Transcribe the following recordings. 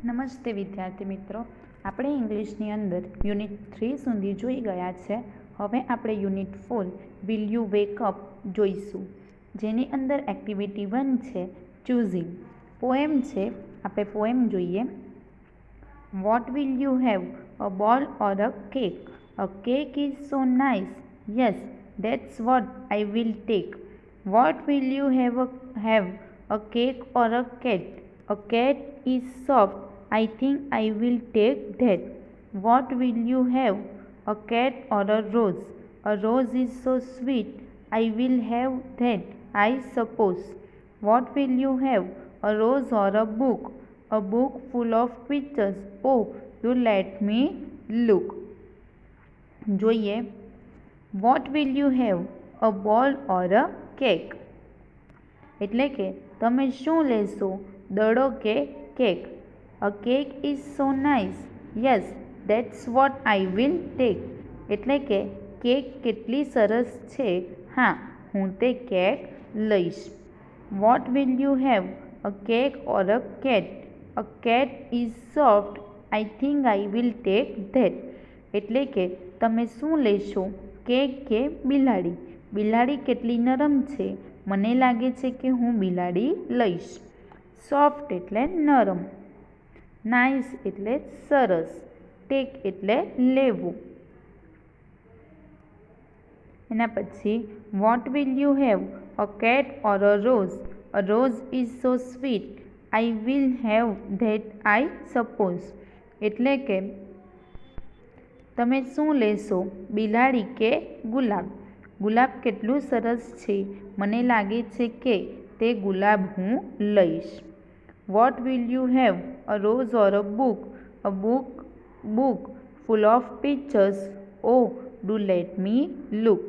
નમસ્તે વિદ્યાર્થી મિત્રો, આપણે ઇંગ્લિશની અંદર યુનિટ 3 સુધી જોઈ ગયા છે. હવે આપણે unit 4 will you wake up જોઈશું, જેની અંદર એક્ટિવિટી 1 છે ચૂઝિંગ. પોએમ છે, આપણે પોએમ જોઈએ. What will you have, a ball or a cake? A cake is so nice, yes that's what I will take. What will you have a cake or a cat? A cat is soft, I think I will take that. What will you have, a cat or a rose? A rose is so sweet, I will have that, I suppose. What will you have, a rose or a book? A book full of pictures. Oh, do let me look. જોઈએ. What will you have, a ball or a cake? એટલે કે તમે શું લેશો, દડો કે cake? A cake is so nice, yes that's what I will tech. એટલે કે કેક કેટલી સરસ છે, હા હું તે કેક લઈશ. What will you have, a cake or a cat? A cat is soft, I think I will tech that. એટલે કે તમે શું લેશો, કેક કે બિલાડી? બિલાડી કેટલી નરમ છે, મને લાગે છે કે હું બિલાડી લઈશ. સોફ્ટ એટલે નરમ, નાઇસ એટલે સરસ, ટેક એટલે લેવું. એના પછી what will you have, a cat or a rose? A rose is so sweet, I will have that I suppose. એટલે કે તમે શું લેશો, બિલાડી કે ગુલાબ? ગુલાબ કેટલું સરસ છે, મને લાગે છે કે તે ગુલાબ હું લઈશ. What will you have, a rose or a book? A book full of pictures. Oh do let me look.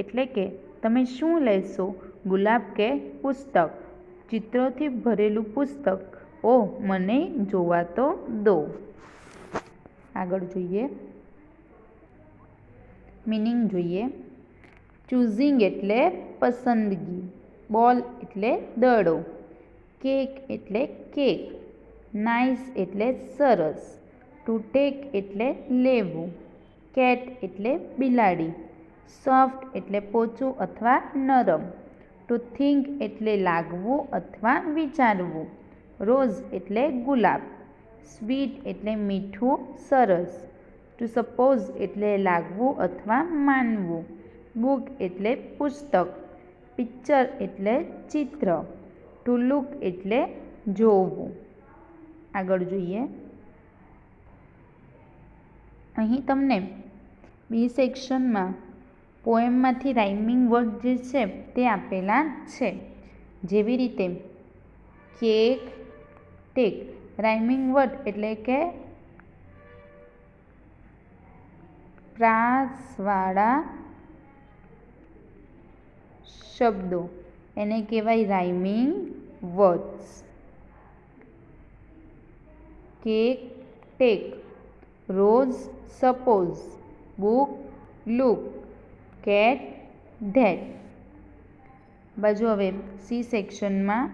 એટલે કે તમે શું લેશો, ગુલાબ કે પુસ્તક? ચિત્રોથી ભરેલું પુસ્તક. ઓ મને જોવા તો દો. આગળ જોઈએ, મિનિંગ જોઈએ. ચૂઝિંગ એટલે પસંદગી, બોલ એટલે દડો, કેક એટલે કેક, નાઇસ એટલે સરસ, ટુ ટેક એટલે લેવું, કેટ એટલે બિલાડી, સોફ્ટ એટલે પોચું અથવા નરમ, ટુ થિંક એટલે લાગવું અથવા વિચારવું, રોઝ એટલે ગુલાબ, સ્વીટ એટલે મીઠું સરસ, ટુ સપોઝ એટલે લાગવું અથવા માનવું, બુક એટલે પુસ્તક, પિક્ચર એટલે ચિત્ર, ટુ લુક એટલે જોવું. આગળ જોઈએ. અહીં તમને બી સેક્શનમાં પોએમમાંથી રાઇમિંગ વર્ડ જે છે તે આપેલા છે. જેવી રીતે કેક, ટેક. રાઇમિંગ વર્ડ એટલે કે પ્રાસવાળા શબ્દો, એને કહેવાય rhyming words. Cake, take, rose, suppose, book, look, cat, that. બાજુ હવે સી સેક્શનમાં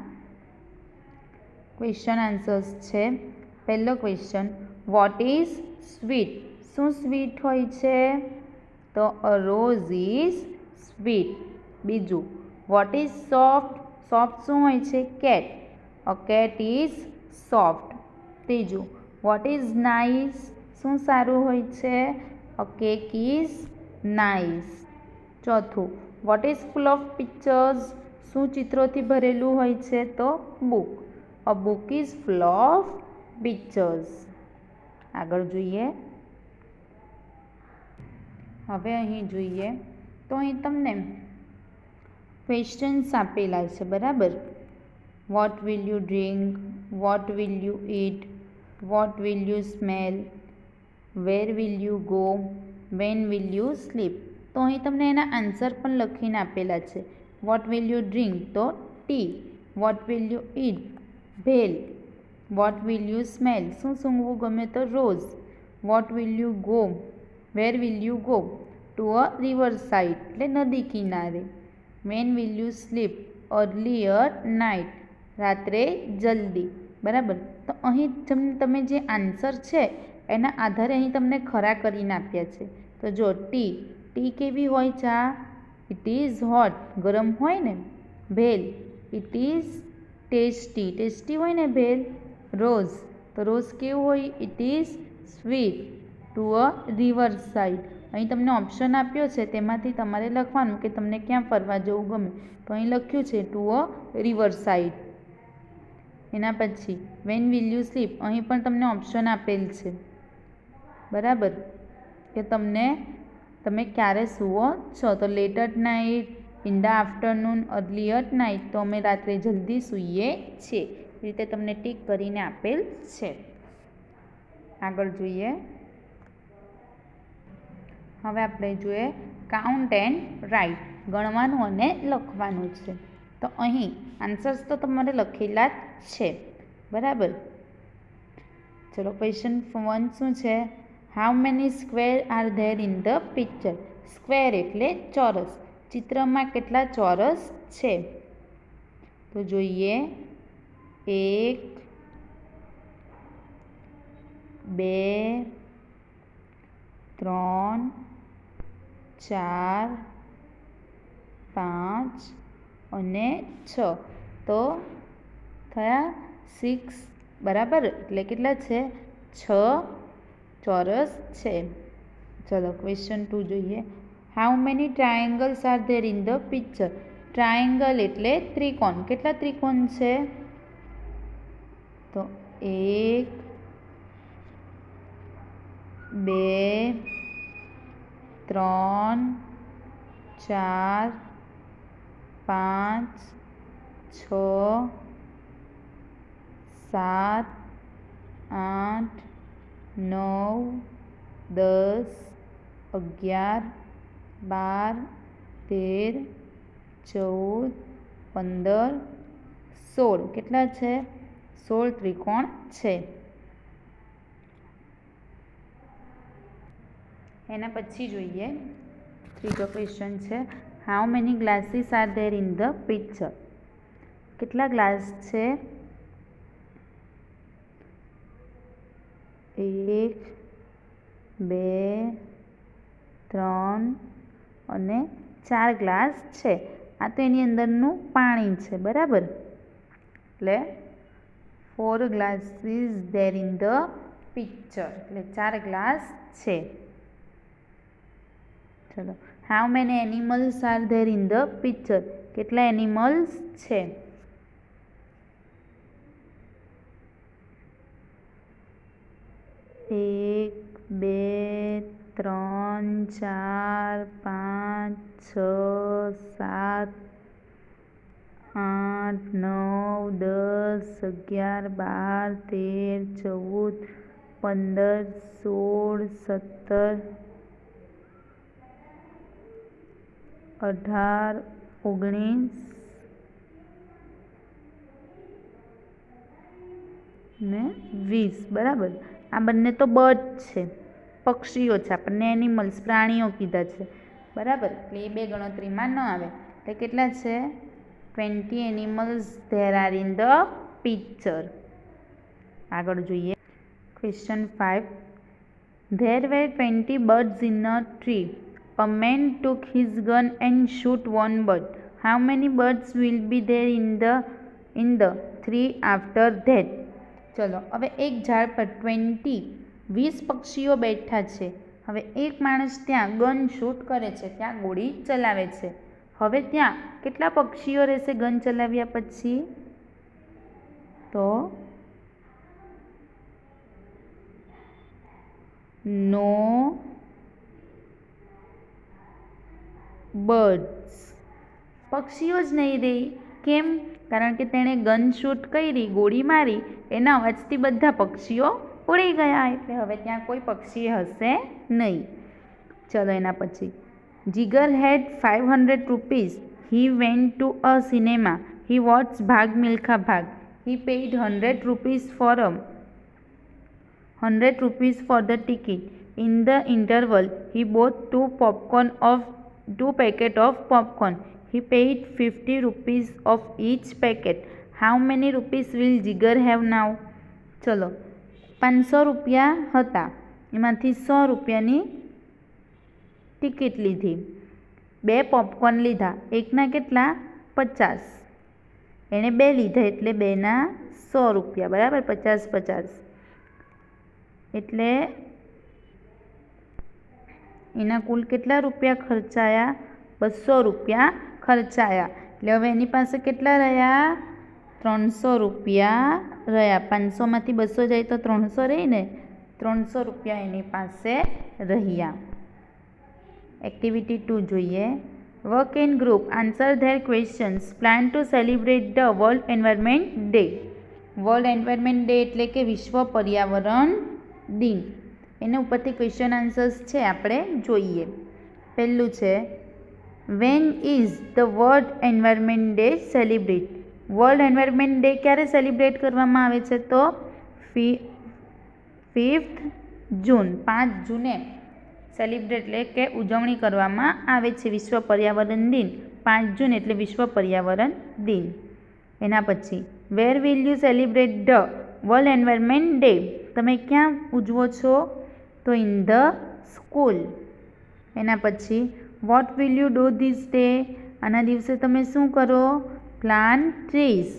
ક્વેશ્ચન આન્સર્સ છે. પહેલો ક્વેશ્ચન, વોટ ઇઝ સ્વીટ? શું સ્વીટ હોય છે? તો અ રોઝ ઇઝ સ્વીટ. બીજું, વોટ ઇઝ સોફ્ટ? સોફ્ટ શું હોય છે? Cat. A cat is soft. ત્રીજું, વોટ ઇઝ નાઇસ? શું સારું હોય છે? A cake is nice. ચોથું, what is full of pictures? શું ચિત્રોથી ભરેલું હોય છે? તો book. A book is full of pictures. આગળ જોઈએ. હવે અહીં જોઈએ તો અહીં તમને ક્વેશ્ચન્સ આપેલા છે, બરાબર. What will you drink? What will you eat? What will you smell? Where will you go? When will you sleep? તો અહીં તમને એના આન્સર પણ લખીને આપેલા છે. What will you drink? તો tea. What will you eat? Bhel. What will you smell? શું સૂંઘવું ગમે? તો rose. What will you go? Where will you go? To a river side એટલે નદી કિનારે. When will you slip? Early night રાત્રે જલ્દી. બરાબર. તો અહીં તમે જે આન્સર છે એના આધારે અહીં તમને ખરા કરીને આપ્યા છે. તો જો ટી કેવી હોય ચા? ઇટ ઇઝ હોટ, ગરમ હોય ને. ભેલ, ઇટ ઇઝ ટેસ્ટી હોય ને ભેલ. રોઝ, તો રોઝ કેવું હોય? It is sweet. Two a river side, અહીં તમને ઓપ્શન આપ્યો છે તેમાંથી તમારે લખવાનું કે તમને ક્યાં ફરવા જવું ગમે. તો અહીં લખ્યું છે ટુ અ રિવર સાઇડ. એના પછી વેન વિલ યુ સ્લીપ, અહીં પણ તમને ઓપ્શન આપેલ છે, બરાબર, કે તમે ક્યારે સૂવો છો. તો late at night, in the afternoon, early at night, તો અમે રાત્રે જલ્દી સૂઈએ છીએ. એ રીતે તમને ટીક કરીને આપેલ છે. આગળ જોઈએ. હવે આપણે જોઈએ કાઉન્ટ એન્ડ રાઇટ, ગણવાનું અને લખવાનું છે. તો અહીં આન્સર્સ તો તમારે લખેલા જ છે, બરાબર. ચલો, ક્વેશ્ચન 1 શું છે? How many square R there in the picture? Square એટલે ચોરસ. ચિત્રમાં કેટલા ચોરસ છે? તો જોઈએ 1 2 3 4 5 અને 6. તો થયા 6, બરાબર. એટલે કેટલા છે? 6 ચોરસ છે. ચલો, ક્વેશ્ચન 2 જોઈએ. How many triangles are there in the picture? Triangle એટલે ત્રિકોણ. કેટલા ત્રિકોણ છે? તો 1 2 3 4 5 6 7 8 9 10 11 12 13 14 15 16. કેટલા છે? 16 ત્રિકોણ છે. એના પછી જોઈએ ત્રીજો ક્વેશ્ચન છે. How many glasses R there in the picture? કેટલા ગ્લાસ છે? 1 2 3 અને 4 ગ્લાસ છે. આ તો એની અંદરનું પાણી છે, બરાબર. એટલે 4 glasses there in the picture, એટલે 4 ગ્લાસ છે. ચલો, how many animals are there in the picture? કેટલા એનિમલ્સ છે? 1 2 3 4 5 6 7 8 9 10 11 12 13 14 15 16 17 18 19 ને 20, બરાબર. આ બંને તો બર્ડ છે, પક્ષીઓ છે. આપણને એનિમલ્સ, પ્રાણીઓ કીધા છે, બરાબર. એટલે એ બે ગણતરીમાં ન આવે. એટલે કેટલા છે? 20 animals there are in the picture. આગળ જોઈએ. Question 5. There were 20 birds in a tree. A man took his gun and shot one bird. How many birds will be there in the tree after that? ચલો, હવે એક ઝાડ પર 20 પક્ષીઓ બેઠા છે. હવે એક માણસ ત્યાં ગન શૂટ કરે છે, ત્યાં ગોળી ચલાવે છે. હવે ત્યાં કેટલા પક્ષીઓ રહેશે ગન ચલાવ્યા પછી? તો નો બર્ડ્સ, પક્ષીઓ જ નહીં રહી. કેમ? કારણ કે તેણે ગન શૂટ કરી, ગોળી મારી, એના અવાજથી બધા પક્ષીઓ ઉડી ગયા. એટલે હવે ત્યાં કોઈ પક્ષી હશે નહીં. ચલો, એના પછી Jigar had 500 rupees. He went to a cinema. He watches Bhaag Milkha Bhaag. He paid 100 rupees for the ticket. In the interval, he bought 2 packets of popcorn. He paid 50 rupees of each packet. How many rupees will Jigar have now? ચલો, 500 રૂપિયા હતા, એમાંથી 100 રૂપિયાની ticket લીધી. 2 popcorn લીધા, એકના કેટલા? 50. એણે 2 લીધા એટલે 2ના 100 રૂપિયા, બરાબર? 50 એટલે એના કુલ કેટલા રૂપિયા ખર્ચાયા? 200 રૂપિયા ખર્ચાયા. એટલે હવે એની પાસે કેટલા રહ્યા? 300 રૂપિયા રહ્યા. 500માંથી 200 જાય તો 300 રહી ને? 300 રૂપિયા એની પાસે રહ્યા. એક્ટિવિટી 2 જોઈએ. Work in group, answer there questions, plan to celebrate the world environment day. World environment day એટલે કે વિશ્વ પર્યાવરણ દિન. એના ઉપરથી ક્વેશ્ચન આન્સર્સ છે, આપણે જોઈએ. પહેલું છે, when is the world environment day celebrate? World environment day ક્યારે સેલિબ્રેટ કરવામાં આવે છે? તો 5th જૂન, 5 જૂને સેલિબ્રેટ એટલે કે ઉજવણી કરવામાં આવે છે વિશ્વ પર્યાવરણ દિન. 5 જૂન એટલે વિશ્વ પર્યાવરણ દિન. એના પછી, વેર will you celebrate the world environment day? તમે ક્યાં ઉજવો છો? તો ઇન ધ સ્કૂલ. એના પછી, what will you do this day? આના દિવસે તમે શું કરો? પ્લાન્ટ ટ્રીઝ,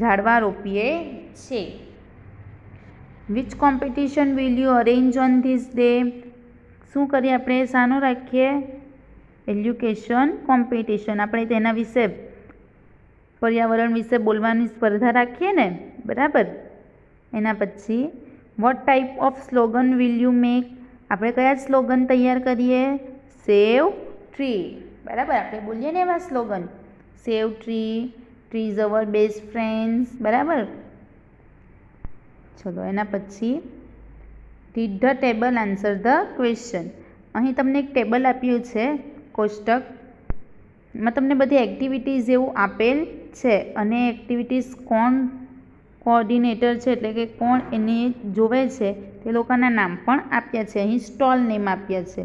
ઝાડવા રોપીએ છે. Which competition will you arrange on this day? શું કરીએ આપણે? શાનું રાખીએ? Education competition. આપણે તેના વિશે, પર્યાવરણ વિશે બોલવાની સ્પર્ધા રાખીએ ને, બરાબર? એના પછી, what type of slogan will you make? આપણે કયા સ્લોગન તૈયાર કરીએ? સેવ ટ્રી, બરાબર? આપણે બોલીએ ને એવા slogan, save tree, tree is our best friends, બરાબર? ચલો, એના પછી, read the table, answer the question. અહીં તમને એક ટેબલ આપ્યું છે, કોષ્ટક. એમાં તમને બધી એક્ટિવિટીઝ એવું આપેલ છે, અને એક્ટિવિટીઝ કોણ કોઓર્ડિનેટર છે, એટલે કે કોણ એને જોવે છે, તે લોકોના નામ પણ આપ્યા છે. અહીં સ્ટોલ નેમ આપ્યા છે,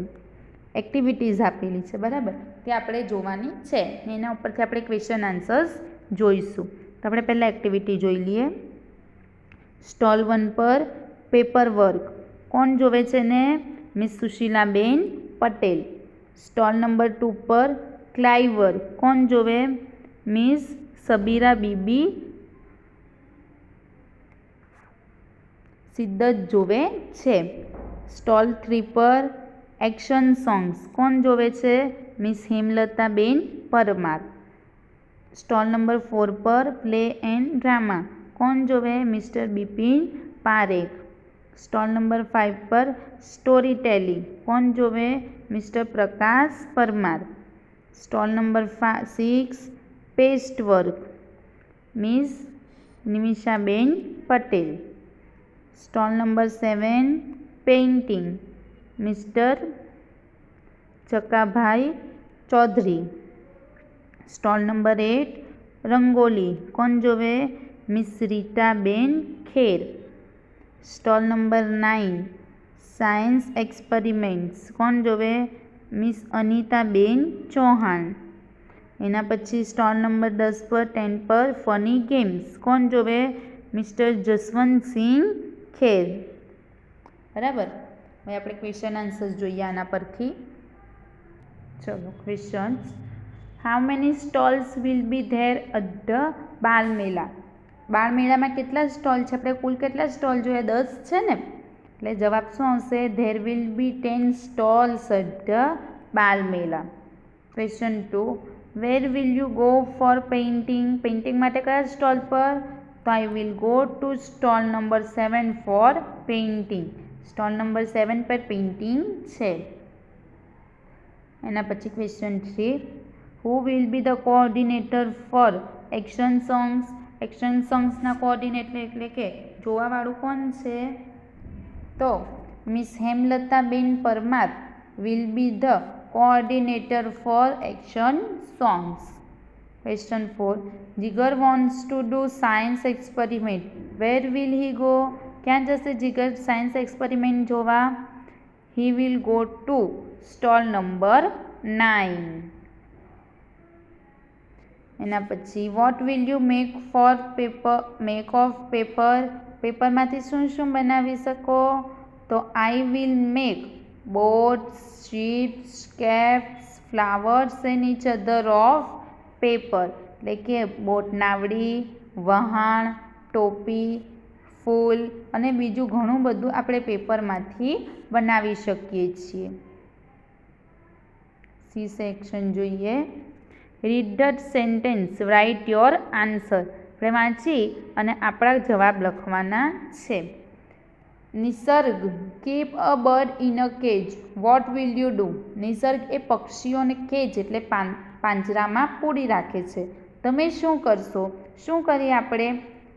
એક્ટિવિટીઝ આપેલી છે, બરાબર? તે આપણે જોવાની છે. એના ઉપરથી આપણે ક્વેશ્ચન આન્સર્સ જોઈશું. તો આપણે પહેલાં એક્ટિવિટી જોઈ લઈએ. સ્ટોલ 1 પર પેપર વર્ક, કોણ જોવે છે ને? Miss Sushilaben Patel. Stall number 2 પર ક્લાય વર્ક, કોણ જોવે? મિસ સબીરા બીબી સિદ્ધત જોવે છે. સ્ટોલ 3 પર એક્શન સોંગ્સ, કોણ જોવે છે? Miss Hemlataben Parmar. Stall number 4 પર પ્લે એન્ડ ડ્રામા, કોણ જોવે? Mister Bipin Parekh. Stall number 5 પર સ્ટોરી ટેલિંગ, કોણ જોવે? Mister Prakash Parmar. Stall number 6 paste work, miss Nimishaben Patel. Stall number 7 painting, mister Chakabhai Chaudhari. Stall number 8 rangoli, કોણ જોવે? Miss Ritaben Kher. Stall number 9 science experiments, કોણ જોવે? મિસ અનિતાબેન ચૌહાણ. એના પછી સ્ટોલ નંબર 10 પર 10 પર ફની ગેમ્સ, કોણ જોવે? મિસ્ટર જસવંતસિંહ ખેર, બરાબર? હવે આપણે ક્વેશ્ચન આન્સર્સ જોઈએ આના પરથી. ચલો, questions. How many stalls will be there at the Balmela? બાળમેળામાં કેટલા સ્ટોલ છે? આપણે કુલ કેટલા સ્ટોલ જોયા? 10 છે ને? એટલે જવાબ શું આવશે? There will be 10 stalls at the Balmela. Question 2, where will you go for painting? Painting માટે કયા સ્ટોલ પર? તો I will go to stall number 7 for painting. Stall number 7 પર પેઇન્ટિંગ છે. એના પછી question 3, who will be the coordinator for action songs? Action સોંગ્સના coordinator એટલે કે જોવાવાળું કોણ છે? તો miss Hemlataben Parmar will be the coordinator for action songs. Question 4, Jigar wants to do science experiment, where will he go? ક્યાં જશે જીગર સાયન્સ એક્સપેરિમેન્ટ જોવા? He will go to stall number 9. એના પછી what will you make for paper, make of paper, પેપરમાંથી શું શું બનાવી શકો? તો I will make boats, ships, caps, flowers and each other of paper, એટલે કે બોટ, નાવડી, વહાણ, ટોપી, ફૂલ અને બીજું ઘણું બધું આપણે પેપરમાંથી બનાવી શકીએ છીએ. સી સેક્શન જોઈએ. Read the sentence, write your answer. આપણે વાંચી અને આપણા જવાબ લખવાના છે. Nisarg, keep a bird in a cage, what will you do? Nisarg એ પક્ષીઓને કેજ એટલે પાંજરામાં પૂરી રાખે છે. તમે શું કરશો? શું કરીએ આપણે?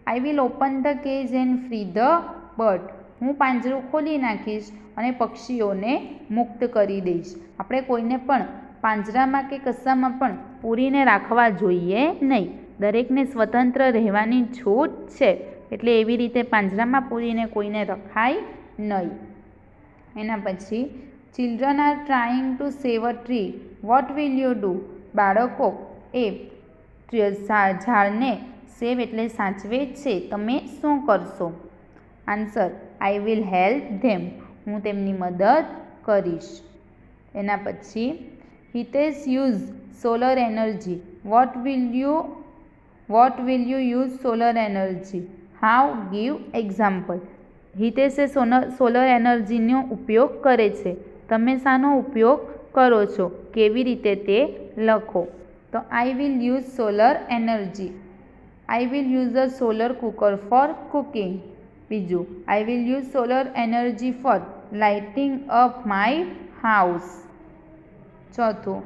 I will open the cage and free the bird. હું પાંજરું ખોલી નાખીશ અને પક્ષીઓને મુક્ત કરી દઈશ. આપણે કોઈને પણ પાંજરામાં કે કશામાં પણ પૂરીને રાખવા જોઈએ નહીં. દરેકને સ્વતંત્ર રહેવાની છૂટ છે, એટલે એવી રીતે પાંજરામાં પૂરીને કોઈને રખાય નહીં. એના પછી children are trying to save a tree, vote will you do? બાળકો એ ઝાડને સેવ એટલે સાચવે છે, તમે શું કરશો? Answer, I will help them. હું તેમની મદદ કરીશ. એના પછી Hitesh use solar energy, what will you use solar energy? How? Give example. હિતેશે સોલર એનર્જીનો ઉપયોગ કરે છે, તમે શાનો ઉપયોગ કરો છો? કેવી રીતે તે લખો. તો I will use solar energy. I will use a solar cooker for cooking. બીજું, I will use solar energy for lighting up my house. ચોથું,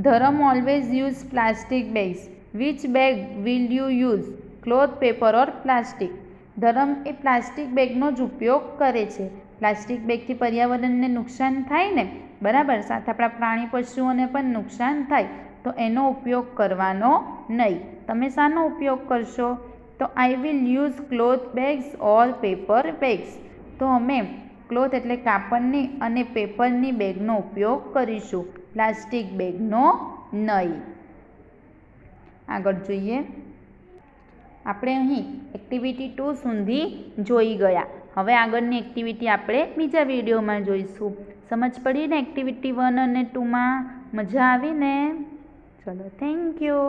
Dharam always use plastic bags, which bag will you use? Cloth, paper or plastic? Dharam એ plastic બેગનો જ ઉપયોગ કરે છે. Plastic બેગથી પર્યાવરણને નુકસાન થાય ને, બરાબર, સાથે આપણા પ્રાણી પશુઓને પણ નુકસાન થાય, તો એનો ઉપયોગ કરવાનો નહીં. તમે શાનો ઉપયોગ કરશો? તો I will use cloth bags or paper bags. તો અમે ક્લોથ એટલે કાપડની અને પેપરની બેગનો ઉપયોગ કરીશું, પ્લાસ્ટિક બેગનો નહીં. આગળ જોઈએ. આપણે અહીં એક્ટિવિટી 2 સુધી જોઈ ગયા. હવે આગળની એક્ટિવિટી આપણે બીજા વિડીયોમાં જોઈશું. સમજ પડી ને એક્ટિવિટી 1 અને 2માં? મજા આવી ને? ચલો, થેન્ક યુ.